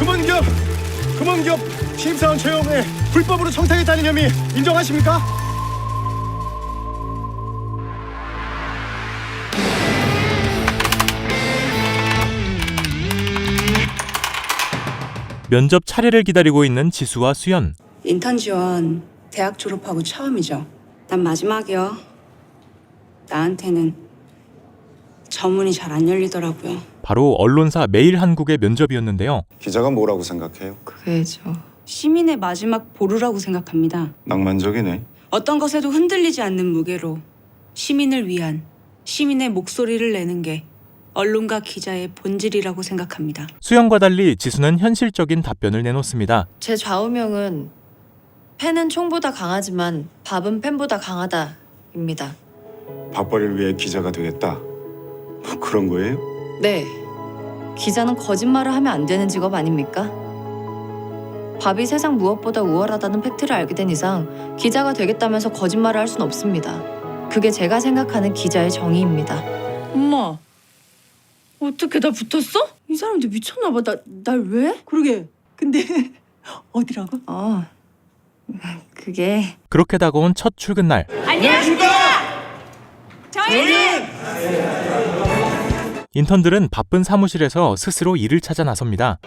금원기업 신입사원 채용에 불법으로 청탁했다는 혐의 인정하십니까? 면접 차례를 기다리고 있는 지수와 수연. 인턴 지원 대학 졸업하고 처음이죠. 난 마지막이요. 나한테는 저 문이 잘 안 열리더라고요. 바로 언론사 매일한국의 면접이었는데요. 기자가 뭐라고 생각해요? 그게 시민의 마지막 보루라고 생각합니다. 낭만적이네. 어떤 것에도 흔들리지 않는 무게로 시민을 위한 시민의 목소리를 내는 게 언론과 기자의 본질이라고 생각합니다. 수연과 달리 지수는 현실적인 답변을 내놓습니다. 제 좌우명은 팬은 총보다 강하지만 밥은 팬보다 강하다입니다. 밥벌이를 위해 기자가 되겠다. 뭐 그런 거예요? 네, 기자는 거짓말을 하면 안 되는 직업 아닙니까? 밥이 세상 무엇보다 우월하다는 팩트를 알게 된 이상 기자가 되겠다면서 거짓말을 할 수는 없습니다. 그게 제가 생각하는 기자의 정의입니다. 엄마, 어떻게 나 붙었어? 이 사람들 미쳤나 봐. 날 왜? 그러게. 근데 어디라고? 그게 그렇게 다가온 첫 출근 날. 인턴들은 바쁜 사무실에서 스스로 일을 찾아 나섭니다.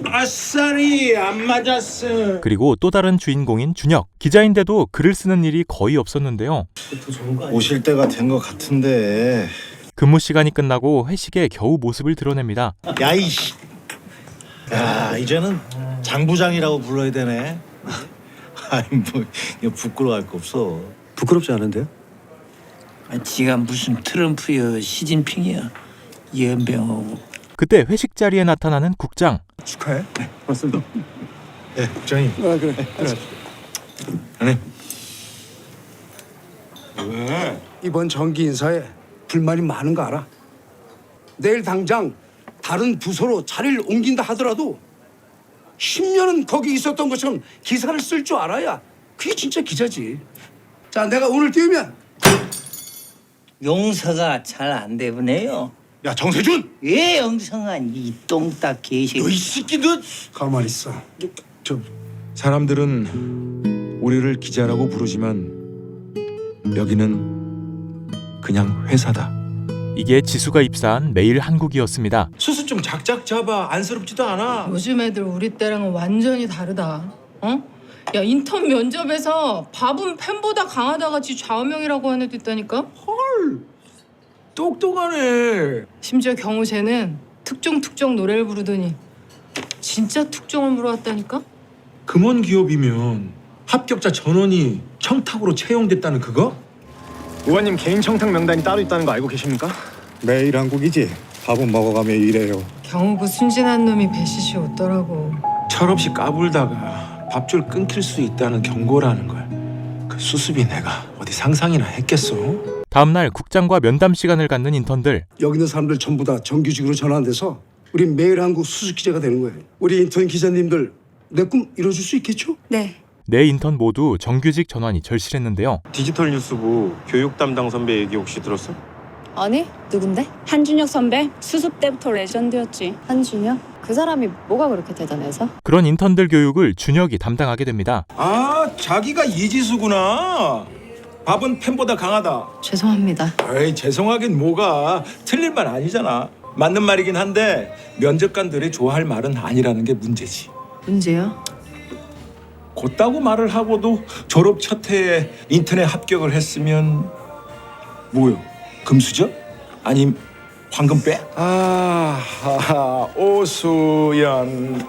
아싸리 안 맞았어. 그리고 또 다른 주인공인 준혁. 기자인데도 글을 쓰는 일이 거의 없었는데요. 오실 때가 된 것 같은데. 근무 시간이 끝나고 회식에 겨우 모습을 드러냅니다. 야 이씨. 야 이제는 장부장이라고 불러야 되네. 아니 뭐 이거 부끄러워할 거 없어. 부끄럽지 않은데요? 지가 무슨 트럼프여 시진핑이야. 연병하고. 그때 회식 자리에 나타나는 국장. 축하해. 네, 맞습니다. 예, 국장님. 그래. 아니. 왜? 이번 정기 인사에 불만이 많은 거 알아? 내일 당장 다른 부서로 자리를 옮긴다 하더라도 10년은 거기 있었던 것처럼 기사를 쓸 줄 알아야 그게 진짜 기자지. 자, 내가 오늘 띄우면 용서가 잘 안 되네요. 야 정세준. 예, 영성한 이 똥딱 개새끼. 너이 새끼 너. 가만히 있어. 사람들은 우리를 기자라고 부르지만 여기는 그냥 회사다. 이게 지수가 입사한 매일한국이었습니다. 수수 좀 작작 잡아. 안쓰럽지도 않아. 요즘 애들 우리 때랑은 완전히 다르다. 어? 야, 인턴 면접에서 밥은 팬보다 강하다가 지 좌우명이라고 하는 애도 있다니까? 똑똑하네. 심지어 경호쟤는 특종 노래를 부르더니 진짜 특종을 물어왔다니까? 금원 기업이면 합격자 전원이 청탁으로 채용됐다는 그거? 의원님 개인 청탁 명단이 따로 있다는 거 알고 계십니까? 매일 한국이지. 밥은 먹어가며 일해요. 경호부 순진한 놈이 배시시 웃더라고. 철없이 까불다가 밥줄 끊길 수 있다는 경고라는 걸. 그 수습이 내가 어디 상상이나 했겠어? 다음 날 국장과 면담 시간을 갖는 인턴들. 여기 있는 사람들 전부 다 정규직으로 전환돼서 우리 매일한국 수석 기자가 되는 거예요. 우리 인턴 기자님들 내 꿈 이뤄줄 수 있겠죠? 네. 네 인턴 모두 정규직 전환이 절실했는데요. 디지털 뉴스부 교육 담당 선배 얘기 혹시 들었어? 아니, 누군데? 한준혁 선배 수습 때부터 레전드였지. 한준혁? 그 사람이 뭐가 그렇게 대단해서? 그런 인턴들 교육을 준혁이 담당하게 됩니다. 아, 자기가 이지수구나. 밥은 팬보다 강하다. 죄송합니다. 에이, 죄송하긴 뭐가. 틀린 말 아니잖아. 맞는 말이긴 한데 면접관들이 좋아할 말은 아니라는 게 문제지. 문제요? 곧다고 말을 하고도 졸업 첫 해에 인턴에 합격을 했으면 뭐요? 금수저? 아님 황금배? 오수연.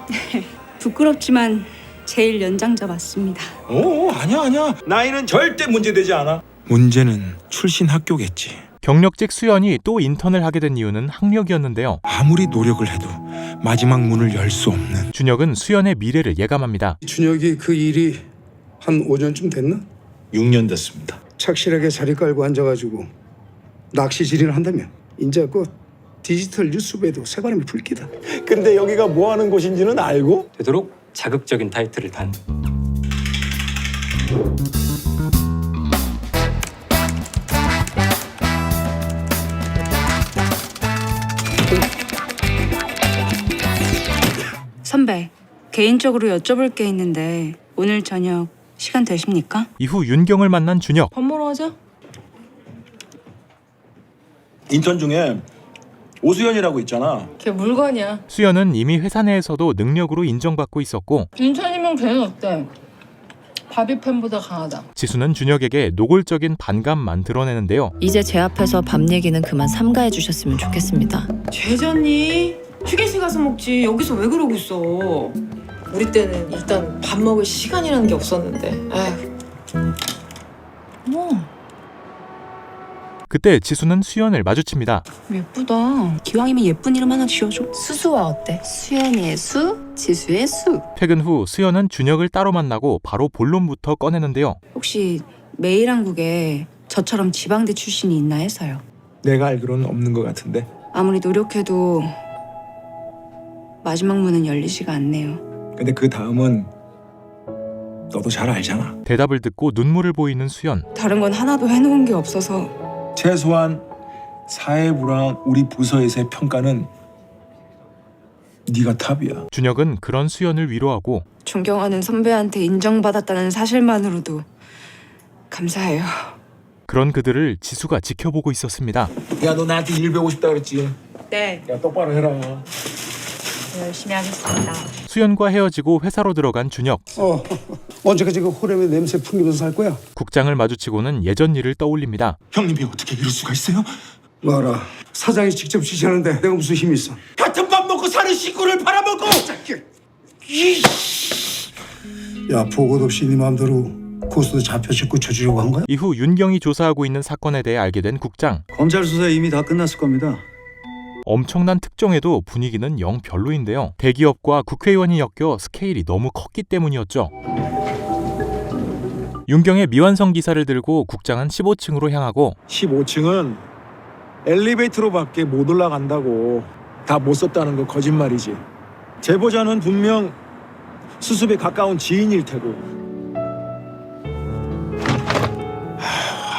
부끄럽지만 제일 연장자 맞습니다. 오, 아니야. 나이는 절대 문제되지 않아. 문제는 출신 학교겠지. 경력직 수연이 또 인턴을 하게 된 이유는 학력이었는데요. 아무리 노력을 해도 마지막 문을 열 수 없는. 준혁은 수연의 미래를 예감합니다. 준혁이 그 일이 한 5년쯤 됐나? 6년 됐습니다. 착실하게 자리 깔고 앉아가지고 낚시질이나 한다면 이제 그 디지털 뉴스부에도 새바람이 불 기다. 근데 여기가 뭐 하는 곳인지는 알고? 되도록 자극적인 타이틀을 단. 선배, 개인적으로 여쭤볼 게 있는데 오늘 저녁 시간 되십니까? 이후 윤경을 만난 준혁. 밥 먹으러 가자. 인턴 중에 오수연이라고 있잖아. 걔 물건이야. 수연은 이미 회사 내에서도 능력으로 인정받고 있었고 인천이면 걔는 어때? 바비 팬보다 강하다. 지수는 준혁에게 노골적인 반감만 드러내는데요. 이제 제 앞에서 밥 얘기는 그만 삼가해 주셨으면 좋겠습니다. 죄졌니? 휴게실 가서 먹지. 여기서 왜 그러고 있어? 우리 때는 일단 밥 먹을 시간이라는 게 없었는데. 아휴. 뭐 그때 지수는 수연을 마주칩니다. 예쁘다. 기왕이면 예쁜 이름 하나 지어줘. 수수와 어때? 수연이의 수, 지수의 수. 퇴근 후 수연은 준혁을 따로 만나고 바로 본론부터 꺼내는데요. 혹시 매일한국에 저처럼 지방대 출신이 있나 해서요. 내가 알기로는 없는 것 같은데. 아무리 노력해도 마지막 문은 열리지가 않네요. 근데 그 다음은 너도 잘 알잖아. 대답을 듣고 눈물을 보이는 수연. 다른 건 하나도 해놓은 게 없어서. 최소한 사회부랑 우리 부서에서의 평가는 네가 탑이야. 준혁은 그런 수연을 위로하고 존경하는 선배한테 인정받았다는 사실만으로도 감사해요. 그런 그들을 지수가 지켜보고 있었습니다. 야, 너 나한테 일 배우고 싶다 그랬지? 네. 야, 똑바로 해라. 열심히 하겠습니다. 수연과 헤어지고 회사로 들어간 준혁. 언제까지 그 호렘의 냄새 풍기면서 살 거야? 국장을 마주치고는 예전 일을 떠올립니다. 형님이 어떻게 이럴 수가 있어요? 놔라. 사장이 직접 지시하는데 내가 무슨 힘이 있어? 같은 밥 먹고 사는 식구를 팔아먹고! 야, 보고도 없이 네 마음대로 고수도 잡혀 찍고 쳐주려고 한 거야? 이후 윤경이 조사하고 있는 사건에 대해 알게 된 국장. 검찰 수사 이미 다 끝났을 겁니다. 엄청난 특종에도 분위기는 영 별로인데요. 대기업과 국회의원이 엮여 스케일이 너무 컸기 때문이었죠. 윤경의 미완성 기사를 들고 국장은 15층으로 향하고 15층은 엘리베이터로밖에 못 올라간다고. 다 못 썼다는 거 거짓말이지. 제보자는 분명 수습에 가까운 지인일 테고.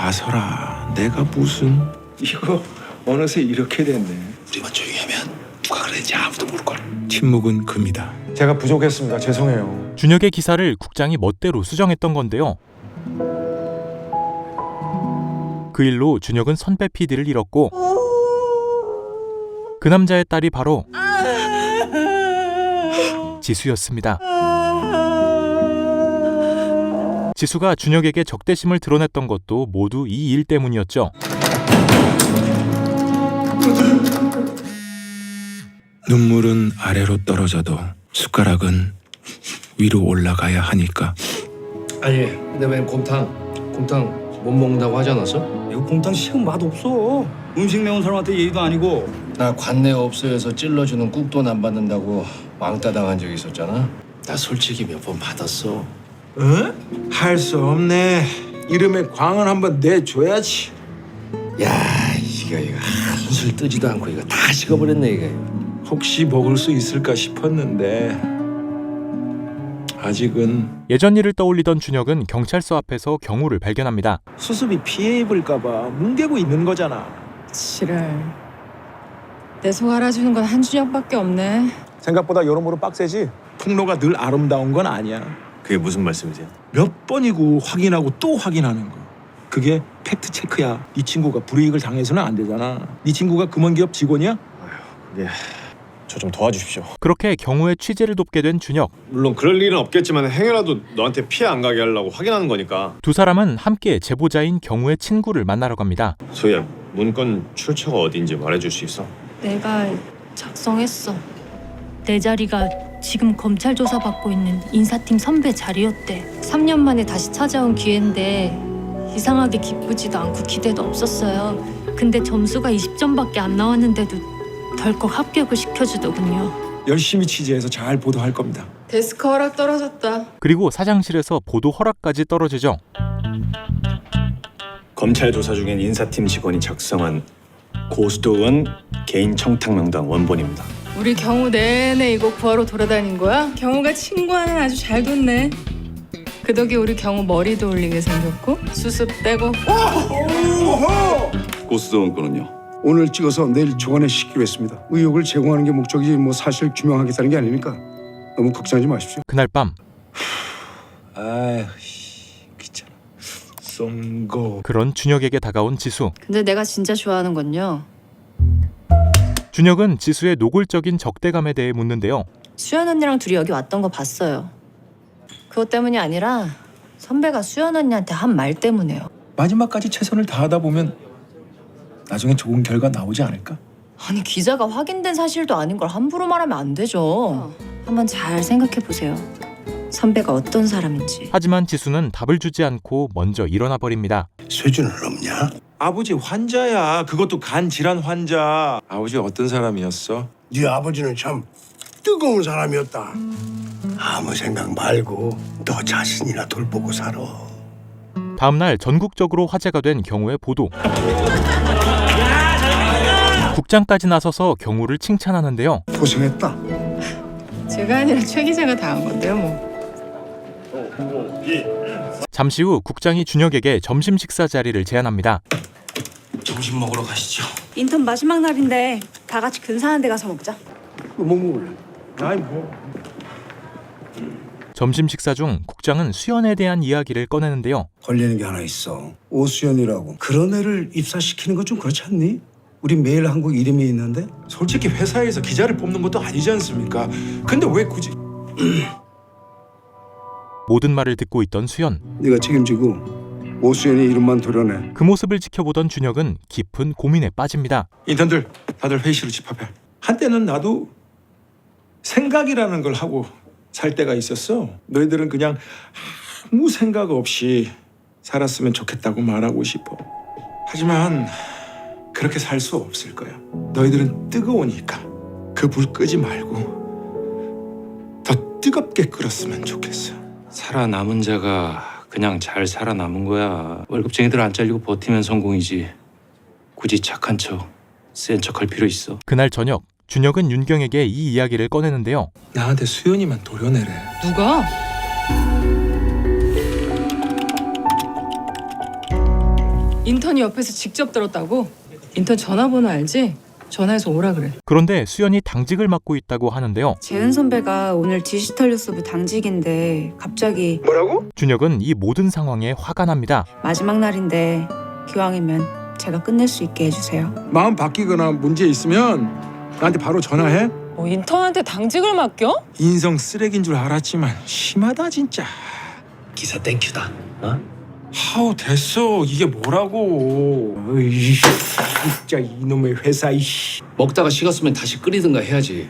아서라, 내가 무슨... 이거 어느새 이렇게 됐네. 우리만 조용히 하면 누가 그랬는지 아무도 모를걸. 침묵은 금이다. 제가 부족했습니다. 죄송해요. 준혁의 기사를 국장이 멋대로 수정했던 건데요. 그 일로 준혁은 선배 PD를 잃었고 그 남자의 딸이 바로 지수였습니다. 지수가 준혁에게 적대심을 드러냈던 것도 모두 이 일 때문이었죠. 눈물은 아래로 떨어져도 숟가락은 위로 올라가야 하니까. 아니, 근데 웬 곰탕 못 먹는다고 하지 않았어? 이거 곰탕 식은 맛 없어. 음식 매운 사람한테 예의도 아니고. 나 관내 업소에서 찔러주는 꾹돈 안 받는다고 왕따 당한 적이 있었잖아. 나 솔직히 몇 번 받았어. 응? 할 수 없네. 이름에 광은 한번 내줘야지. 야, 이거 한술 뜨지도 않고 이거 다 식어버렸네 이게. 혹시 먹을 수 있을까 싶었는데 아직은. 예전 일을 떠올리던 준혁은 경찰서 앞에서 경우를 발견합니다. 수습이 피해 입을까 봐 뭉개고 있는 거잖아. 지랄. 내 속 알아주는 건 한준혁밖에 없네. 생각보다 여러모로 빡세지? 폭로가 늘 아름다운 건 아니야. 그게 무슨 말씀이세요? 몇 번이고 확인하고 또 확인하는 거. 그게 팩트 체크야. 네 친구가 불이익을 당해서는 안 되잖아. 네 친구가 금원기업 직원이야? 그게 저 좀 도와주십시오. 그렇게 경우의 취재를 돕게 된 준혁. 물론 그럴 일은 없겠지만 행여라도 너한테 피해 안 가게 하려고 확인하는 거니까. 두 사람은 함께 제보자인 경우의 친구를 만나러 갑니다. 소희야, 문건 출처가 어딘지 말해줄 수 있어? 내가 작성했어. 내 자리가 지금 검찰 조사 받고 있는 인사팀 선배 자리였대. 3년 만에 다시 찾아온 기회인데 이상하게 기쁘지도 않고 기대도 없었어요. 근데 점수가 20점밖에 안 나왔는데도 덜컥 합격을 시켜주더군요. 열심히 취재해서 잘 보도할 겁니다. 데스크 허락 떨어졌다. 그리고 사장실에서 보도 허락까지 떨어지죠. 검찰 조사 중인 인사팀 직원이 작성한 고수도원 개인 청탁 명단 원본입니다. 우리 경우 내내 이거 구하러 돌아다닌 거야? 경우가 친구와는 아주 잘 뒀네. 그 덕에 우리 경우 머리도 올리게 생겼고 수습 떼고. 고수도원 건은요? 오늘 찍어서 내일 조간에 시키기로 했습니다. 의혹을 제공하는 게 목적이지 뭐 사실 규명하겠다는 게 아니니까. 너무 걱정하지 마십시오. 그날 밤 아휴, 귀찮아. 쏜고. 그런 준혁에게 다가온 지수. 근데 내가 진짜 좋아하는 건요. 준혁은 지수의 노골적인 적대감에 대해 묻는데요. 수연 언니랑 둘이 여기 왔던 거 봤어요. 그것 때문이 아니라 선배가 수연 언니한테 한 말 때문에요. 마지막까지 최선을 다하다 보면 나중에 좋은 결과 나오지 않을까? 아니 기자가 확인된 사실도 아닌 걸 함부로 말하면 안 되죠. 한번 잘 생각해 보세요. 선배가 어떤 사람인지. 하지만 지수는 답을 주지 않고 먼저 일어나 버립니다. 쇠준은 없냐? 아버지 환자야. 그것도 간 질환 환자. 아버지 어떤 사람이었어? 네 아버지는 참 뜨거운 사람이었다. 아무 생각 말고 너 자신이나 돌보고 살아. 다음 날 전국적으로 화제가 된 경우의 보도. 국장까지 나서서 경우를 칭찬하는데요. 고생했다. 제가 아니라 최 기자가 다 한 건데요, 뭐. 잠시 후 국장이 준혁에게 점심 식사 자리를 제안합니다. 점심 먹으러 가시죠. 인턴 마지막 날인데 다 같이 근사한 데 가서 먹자. 뭐 먹을래? 아이 뭐. 점심 식사 중 국장은 수연에 대한 이야기를 꺼내는데요. 걸리는 게 하나 있어. 오수연이라고. 그런 애를 입사시키는 건 좀 그렇지 않니? 우리 매일 한국 이름이 있는데. 솔직히 회사에서 기자를 뽑는 것도 아니지 않습니까? 근데 왜 굳이? 모든 말을 듣고 있던 수연. 네가 책임지고 오수연이 이름만 도려내. 그 모습을 지켜보던 준혁은 깊은 고민에 빠집니다. 인턴들 다들 회의실로 집합해. 한때는 나도 생각이라는 걸 하고 살 때가 있었어. 너희들은 그냥 아무 생각 없이 살았으면 좋겠다고 말하고 싶어. 하지만 그렇게 살 수 없을 거야. 너희들은 뜨거우니까 그 불 끄지 말고 더 뜨겁게 끓었으면 좋겠어. 살아남은 자가 그냥 잘 살아남은 거야. 월급쟁이들 안 잘리고 버티면 성공이지. 굳이 착한 척, 센 척 할 필요 있어. 그날 저녁 준혁은 윤경에게 이 이야기를 꺼내는데요. 나한테 수연이만 도려내래. 누가? 인턴이 옆에서 직접 들었다고? 인턴 전화번호 알지? 전화해서 오라 그래. 그런데 수연이 당직을 맡고 있다고 하는데요. 재은 선배가 오늘 디지털 뉴스부 당직인데 갑자기 뭐라고? 준혁은 이 모든 상황에 화가 납니다. 마지막 날인데 기왕이면 제가 끝낼 수 있게 해주세요. 마음 바뀌거나 문제 있으면 나한테 바로 전화해. 뭐 인턴한테 당직을 맡겨? 인성 쓰레기인 줄 알았지만 심하다 진짜. 기사 땡큐다. 어? 아우 됐어. 이게 뭐라고. 어이, 진짜 이놈의 회사 이씨. 먹다가 식었으면 다시 끓이든가 해야지.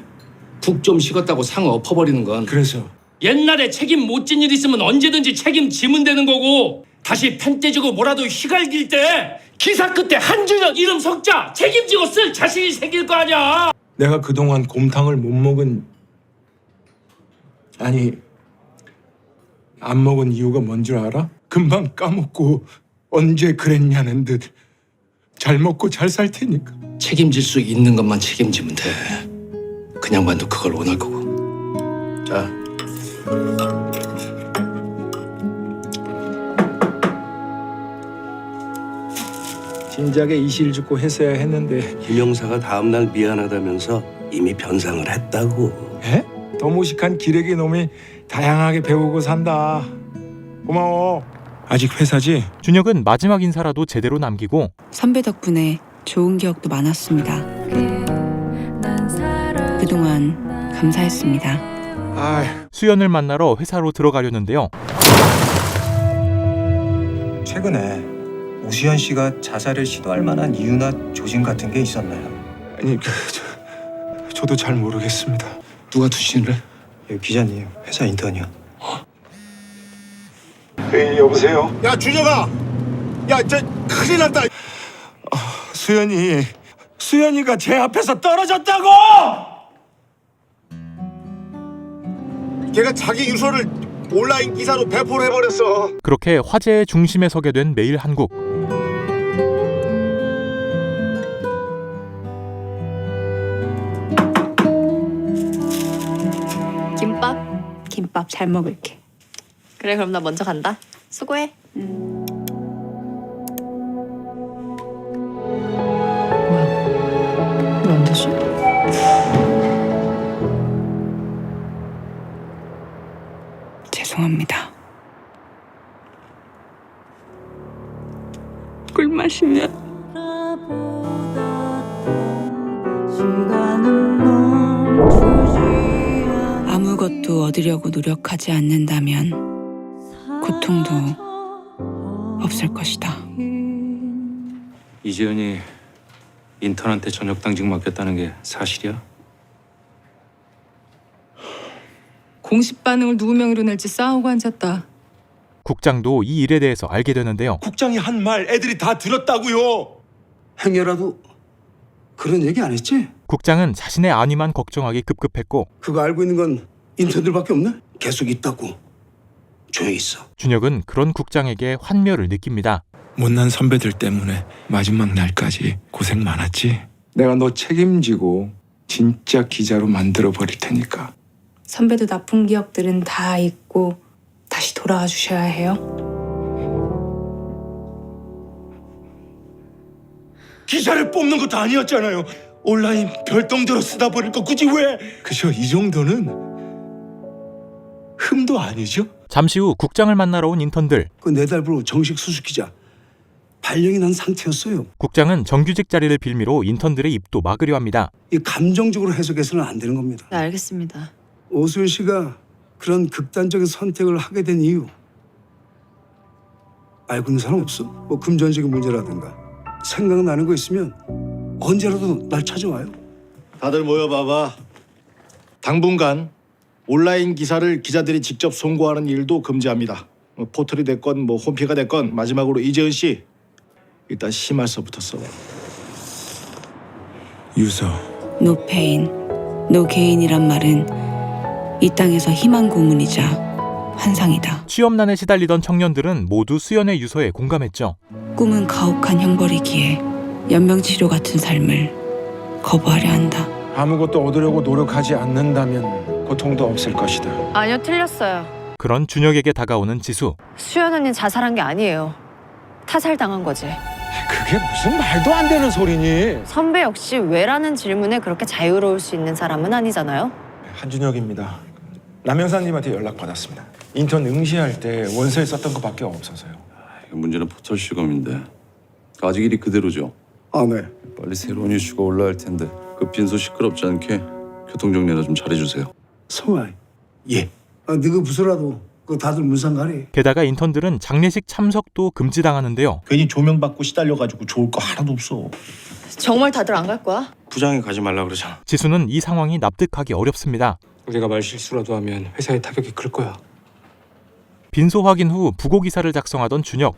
푹 좀 식었다고 상 엎어버리는 건. 그래서 옛날에 책임 못 진 일 있으면 언제든지 책임지면 되는 거고, 다시 펜 떼주고 뭐라도 휘갈길 때 기사 끝에 한준혁 이름 석자 책임지고 쓸 자신이 생길 거 아니야. 내가 그동안 곰탕을 못 먹은, 아니 안 먹은 이유가 뭔 줄 알아? 금방 까먹고 언제 그랬냐는 듯 잘 먹고 잘 살 테니까. 책임질 수 있는 것만 책임지면 돼. 그냥 만도 그걸 원할 거고. 자, 진작에 이실 죽고 했어야 했는데. 김영사가 다음날 미안하다면서 이미 변상을 했다고. 에? 더 무식한 기레기 놈이 다양하게 배우고 산다. 고마워. 아직 회사지? 준혁은 마지막 인사라도 제대로 남기고 선배 덕분에 좋은 기억도 많았습니다. 그동안 감사했습니다. 수연을 만나러 회사로 들어가려는데요. 최근에 오수연 씨가 자살을 시도할 만한 이유나 조짐 같은 게 있었나요? 아니 저도 잘 모르겠습니다. 누가 투신을 해? 예, 기자님, 회사 인턴이요. 여보세요? 야 준혁아, 야 저 큰일 났다. 수연이가 제 앞에서 떨어졌다고! 걔가 자기 유서를 온라인 기사로 배포를 해버렸어. 그렇게 화제의 중심에 서게 된 매일 한국. 김밥 잘 먹을게. 그래 그럼 나 먼저 간다. 수고해. 왜 안 되지? 죄송합니다. 꿀 마시면 아무것도 얻으려고 노력하지 않는다면 고통도 없을 것이다. 이재현이 인턴한테 저녁 당직 맡겼다는 게 사실이야? 공식 반응을 누구 명의로 낼지 싸우고 앉았다. 국장도 이 일에 대해서 알게 되는데요. 국장이 한 말 애들이 다 들었다고요. 행여라도 그런 얘기 안 했지? 국장은 자신의 안위만 걱정하기 급급했고 그거 알고 있는 건 인턴들밖에 없네? 계속 있다고. 조용히 있어. 준혁은 그런 국장에게 환멸을 느낍니다. 못난 선배들 때문에 마지막 날까지 고생 많았지. 내가 너 책임지고 진짜 기자로 만들어 버릴 테니까. 선배도 나쁜 기억들은 다 잊고 다시 돌아와 주셔야 해요. 기자를 뽑는 것도 아니었잖아요. 온라인 별똥대로 쓰다 버릴 거 굳이 왜? 그저 이 정도는 흠도 아니죠? 잠시 후 국장을 만나러 온 인턴들. 그 내달부로 정식 수습기자 발령이 난 상태였어요. 국장은 정규직 자리를 빌미로 인턴들의 입도 막으려 합니다. 이 감정적으로 해석해서는 안 되는 겁니다. 네, 알겠습니다. 오수연 씨가 그런 극단적인 선택을 하게 된 이유 알고 있는 사람 없어? 뭐 금전적인 문제라든가 생각나는 거 있으면 언제라도 날 찾아와요. 다들 모여봐봐. 당분간 온라인 기사를 기자들이 직접 송고하는 일도 금지합니다. 뭐 포털이 됐건 뭐 홈피가 됐건 마지막으로 이재은 씨 일단 심할서부터 써봐. 유서. No pain, no gain이란 말은 이 땅에서 희망 고문이자 환상이다. 취업난에 시달리던 청년들은 모두 수연의 유서에 공감했죠. 꿈은 가혹한 형벌이기에 연명치료 같은 삶을 거부하려 한다. 아무것도 얻으려고 노력하지 않는다면 고통도 없을 것이다. 아니요, 틀렸어요. 그런 준혁에게 다가오는 지수. 수연 언니는 자살한 게 아니에요. 타살당한 거지. 그게 무슨 말도 안 되는 소리니? 선배 역시 왜라는 질문에 그렇게 자유로울 수 있는 사람은 아니잖아요. 한준혁입니다. 남영사님한테 연락 받았습니다. 인턴 응시할 때 원서에 썼던 것밖에 없어서요. 문제는 포털 시검인데 아직 일이 그대로죠. 아, 네. 빨리 새로운 이슈가 올라올 텐데 그 빈소 시끄럽지 않게 교통정리나 좀 잘해주세요. 성아, 예. 너그 부서라도 그 다들 문상 가리. 게다가 인턴들은 장례식 참석도 금지당하는데요. 괜히 조명받고 시달려가지고 좋을 거 하나도 없어. 정말 다들 안 갈 거야? 부장이 가지 말라 그러잖아. 지수는 이 상황이 납득하기 어렵습니다. 우리가 말 실수라도 하면 회사에 타격이 클 거야. 빈소 확인 후 부고 기사를 작성하던 준혁.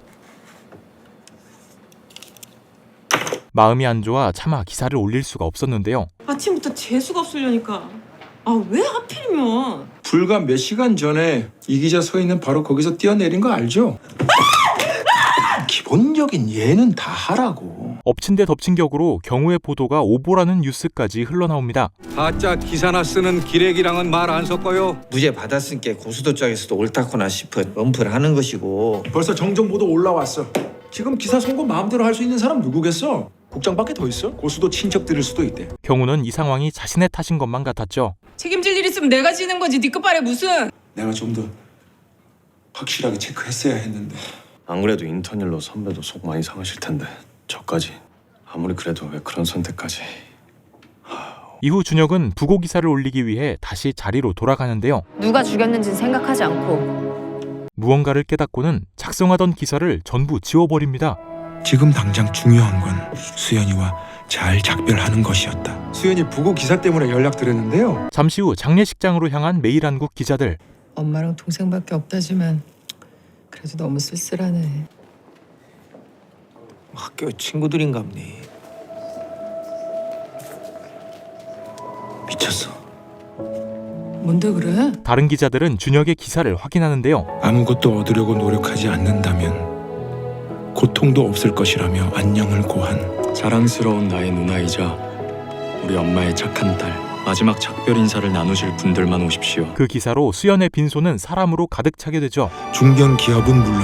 마음이 안 좋아 차마 기사를 올릴 수가 없었는데요. 아침부터 재수가 없으려니까. 아, 왜 하필이면? 불과 몇 시간 전에 이 기자 서 있는 바로 거기서 뛰어내린 거 알죠? 기본적인 예는 다 하라고. 엎친 데 덮친 격으로 경우의 보도가 오보라는 뉴스까지 흘러나옵니다. 가짜 기사나 쓰는 기레기랑은 말 안 섞어요. 무죄 받았으니까 고수도 쪽에서도 옳다거나 싶어 엄프를 하는 것이고. 벌써 정정보도 올라왔어. 지금 기사 송고 마음대로 할 수 있는 사람 누구겠어? 국장밖에 더 있어? 고수도 친척들일 수도 있대. 경우는 이 상황이 자신의 탓인 것만 같았죠. 책임질 일 있으면 내가 지는 거지. 네 끝발에 무슨. 내가 좀 더 확실하게 체크했어야 했는데. 안 그래도 인턴 일로 선배도 속 많이 상하실 텐데 저까지 아무리 그래도 왜 그런 선택까지. 이후 준혁은 부고 기사를 올리기 위해 다시 자리로 돌아가는데요. 누가 죽였는지는 생각하지 않고 무언가를 깨닫고는 작성하던 기사를 전부 지워버립니다. 지금 당장 중요한 건 수연이와 잘 작별하는 것이었다. 수연이 부고 기사 때문에 연락드렸는데요. 잠시 후 장례식장으로 향한 매일한국 기자들. 엄마랑 동생밖에 없다지만 그래도 너무 쓸쓸하네. 학교 친구들인갑니. 미쳤어. 뭔데 그래? 다른 기자들은 준혁의 기사를 확인하는데요. 아무것도 얻으려고 노력하지 않는다면 고통도 없을 것이라며 안녕을 고한. 자랑스러운 나의 누나이자 우리 엄마의 착한 딸. 마지막 작별 인사를 나누실 분들만 오십시오. 그 기사로 수연의 빈소는 사람으로 가득 차게 되죠. 중견 기업은 물론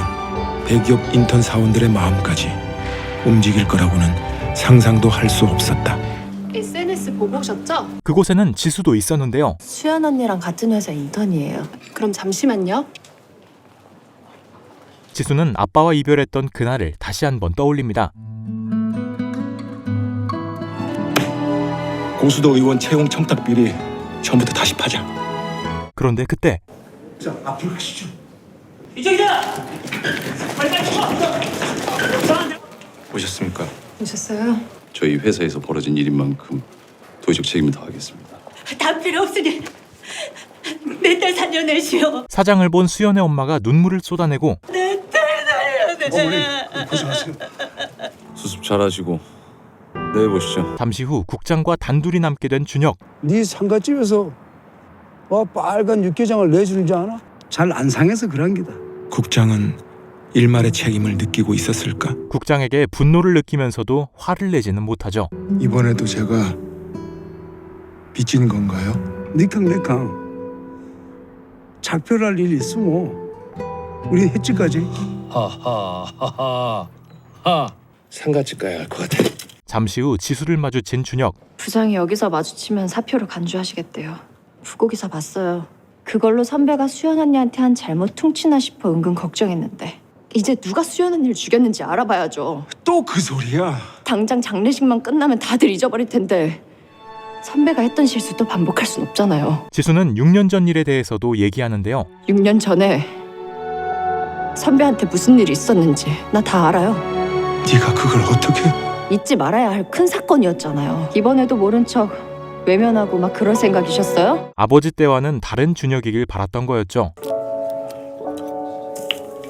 대기업 인턴 사원들의 마음까지 움직일 거라고는 상상도 할 수 없었다. SNS 보고 오셨죠? 그곳에는 지수도 있었는데요. 수연 언니랑 같은 회사 인턴이에요. 그럼 잠시만요. 지수는 아빠와 이별했던 그날을 다시 한번 떠올립니다. 고수도 의원 채용 청탁 비리 처음부터 다시 파자. 그런데 그때 자, 앞으로 가시죠. 이쪽이다. 빨리 오셨습니까? 오셨어요? 저희 회사에서 벌어진 일인 만큼 도의적 책임을 다하겠습니다. 다 필요 없으니 내 딸 살려내시오. 사장을 본 수연의 엄마가 눈물을 쏟아내고 내 딸 살려내. 고생하세요. 수습 잘하시고 내일 보시죠. 잠시 후 국장과 단둘이 남게 된 준혁. 네 상가집에서 빨간 육개장을 내주는 줄 아나? 잘 안 상해서 그런 기다. 국장은 일말의 책임을 느끼고 있었을까? 국장에게 분노를 느끼면서도 화를 내지는 못하죠. 이번에도 제가 빚진 건가요? 니캉 작별할 일 있으면 우리 횟집까지. 하하하하. 상가집 가야 할 것 같아. 잠시 후 지수를 마주친 준혁. 부장이 여기서 마주치면 사표를 간주하시겠대요. 부고기사 봤어요. 그걸로 선배가 수연 언니한테 한 잘못 퉁치나 싶어 은근 걱정했는데 이제 누가 수연 언니를 죽였는지 알아봐야죠. 또 그 소리야. 당장 장례식만 끝나면 다들 잊어버릴 텐데 선배가 했던 실수도 반복할 순 없잖아요. 지수는 6년 전 일에 대해서도 얘기하는데요. 6년 전에 선배한테 무슨 일이 있었는지 나 다 알아요. 네가 그걸 어떻게? 잊지 말아야 할 큰 사건이었잖아요. 이번에도 모른 척 외면하고 막 그럴 생각이셨어요? 아버지 때와는 다른 준혁이길 바랐던 거였죠.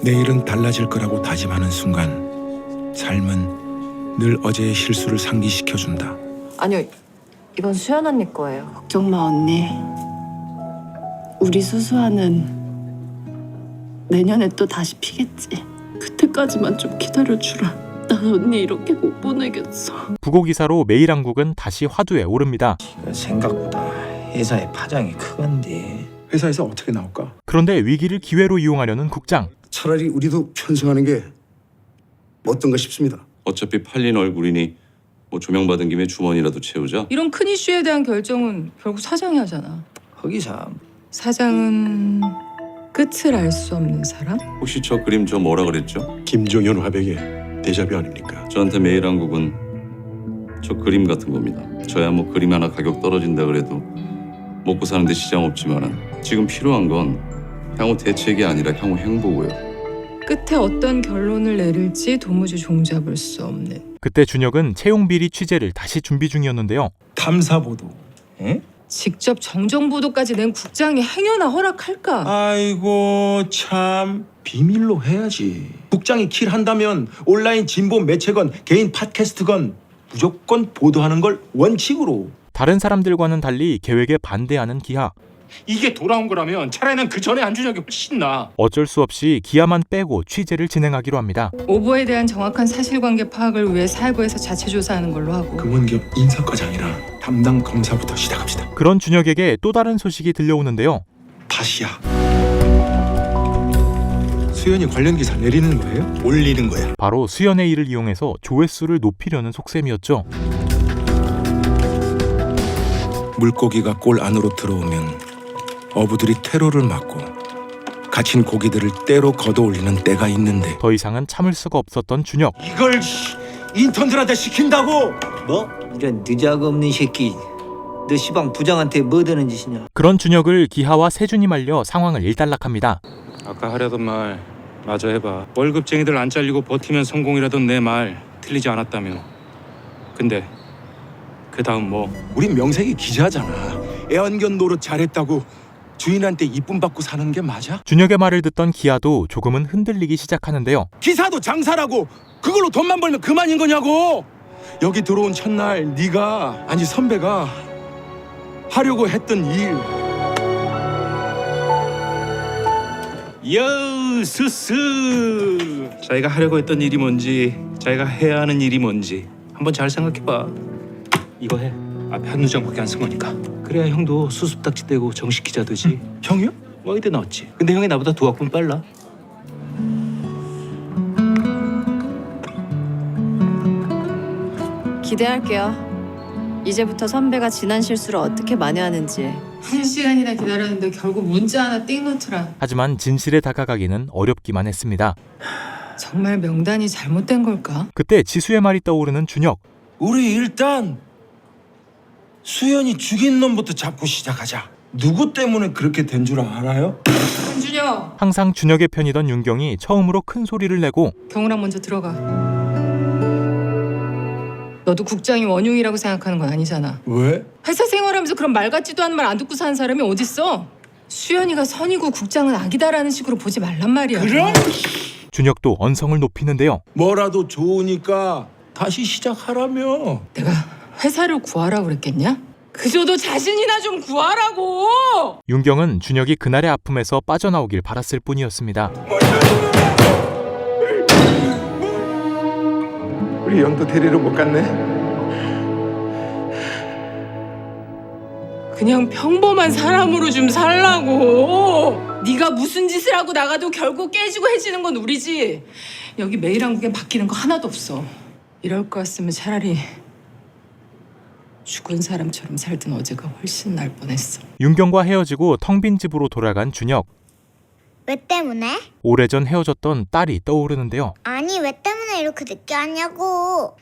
내일은 달라질 거라고 다짐하는 순간 삶은 늘 어제의 실수를 상기시켜준다. 아니요, 이건 수연 언니 거예요. 걱정 마 언니. 우리 수수아는 내년에 또 다시 피겠지. 그때까지만 좀 기다려주라. 난 언니 이렇게 못 보내겠어. 부고기사로 매일한국은 다시 화두에 오릅니다. 생각보다 회사의 파장이 크건데. 회사에서 어떻게 나올까? 그런데 위기를 기회로 이용하려는 국장. 차라리 우리도 편성하는 게 어떤가 싶습니다. 어차피 팔린 얼굴이니 뭐 조명받은 김에 주머니라도 채우자. 이런 큰 이슈에 대한 결정은 결국 사장이 하잖아. 허기삼. 사장은 끝을 알 수 없는 사람? 혹시 저 그림 저 뭐라 그랬죠? 김종현 화백의 데자뷰 아닙니까? 저한테 매일한국은 저 그림 같은 겁니다. 저야 뭐 그림 하나 가격 떨어진다 그래도 먹고 사는데 지장 없지만은 지금 필요한 건 향후 대책이 아니라 향후 행보고요. 끝에 어떤 결론을 내릴지 도무지 종잡을 수 없는. 그때 준혁은 채용비리 취재를 다시 준비 중이었는데요. 탐사 보도. 직접 정정보도까지 낸 국장이 행여나 허락할까? 아이고 참 비밀로 해야지. 국장이 킬한다면 온라인 진보 매체건 개인 팟캐스트건 무조건 보도하는 걸 원칙으로. 다른 사람들과는 달리 계획에 반대하는 기하. 이게 돌아온 거라면 차라리 난 그 전에 안준혁이 훨씬 나. 어쩔 수 없이 기하만 빼고 취재를 진행하기로 합니다. 오보에 대한 정확한 사실관계 파악을 위해 사회부에서 자체 조사하는 걸로 하고. 금원기업 인사과장이랑 담당 검사부터 시작합시다. 그런 준혁에게 또 다른 소식이 들려오는데요. 다시야. 수연이 관련 기사 내리는 거예요? 올리는 거야. 바로 수연의 일을 이용해서 조회수를 높이려는 속셈이었죠. 물고기가 골 안으로 들어오면 어부들이 테러를 막고 갇힌 고기들을 때로 걷어올리는 때가 있는데 더 이상은 참을 수가 없었던 준혁. 이걸 인턴들한테 시킨다고? 뭐? 이런 느자가 없는 새끼. 너 시방 부장한테 뭐 되는 짓이냐? 그런 준혁을 기하와 세준이 말려 상황을 일단락합니다. 아까 하려던 말 마저 해봐. 월급쟁이들 안 잘리고 버티면 성공이라던 내 말 틀리지 않았다며. 근데 그 다음 뭐? 우린 명색이 기자잖아. 애완견 노릇 잘했다고 주인한테 이쁨 받고 사는 게 맞아? 준혁의 말을 듣던 기하도 조금은 흔들리기 시작하는데요. 기사도 장사라고 그걸로 돈만 벌면 그만인 거냐고. 여기 들어온 첫날 네가 아니 선배가 하려고 했던 일. 여수스. 자기가 하려고 했던 일이 뭔지, 자기가 해야 하는 일이 뭔지 한번 잘 생각해봐. 이거 해. 앞에 한두 장밖에 안 쓴 거니까. 그래야 형도 수습딱지 떼고 정식 기자 되지. 형이요? 의대 나왔지. 근데 형이 나보다 2학번 빨라. 기대할게요. 이제부터 선배가 지난 실수를 어떻게 만회하는지 1시간이나 기다렸는데 결국 문자 하나 띵 놓더라. 하지만 진실에 다가가기는 어렵기만 했습니다. 정말 명단이 잘못된 걸까? 그때 지수의 말이 떠오르는 준혁. 우리 일단 수연이 죽인 놈부터 잡고 시작하자. 누구 때문에 그렇게 된 줄 알아요? 한준혁, 항상 준혁의 편이던 윤경이 처음으로 큰 소리를 내고 경우랑 먼저 들어가. 너도 국장이 원흉이라고 생각하는 건 아니잖아. 왜? 회사 생활하면서 그런 말 같지도 않은 말 안 듣고 사는 사람이 어딨어? 수연이가 선이고 국장은 악이다라는 식으로 보지 말란 말이야. 그럼? 준혁도 언성을 높이는데요. 뭐라도 좋으니까 다시 시작하라며. 내가 회사를 구하라고 그랬겠냐? 그저도 자신이나 좀 구하라고! 윤경은 준혁이 그날의 아픔에서 빠져나오길 바랐을 뿐이었습니다. 우리 영도 데리러 못 갔네. 그냥 평범한 사람으로 좀 살라고. 네가 무슨 짓을 하고 나가도 결국 깨지고 해지는 건 우리지. 여기 매일한국엔 바뀌는 거 하나도 없어. 이럴 것 같으면 차라리 죽은 사람처럼 살던 어제가 훨씬 날 뻔했어. 윤경과 헤어지고 텅 빈 집으로 돌아간 준혁. 왜 때문에? 오래전 헤어졌던 딸이 떠오르는데요. 아니 왜 때문에 이렇게 늦게 왔냐고.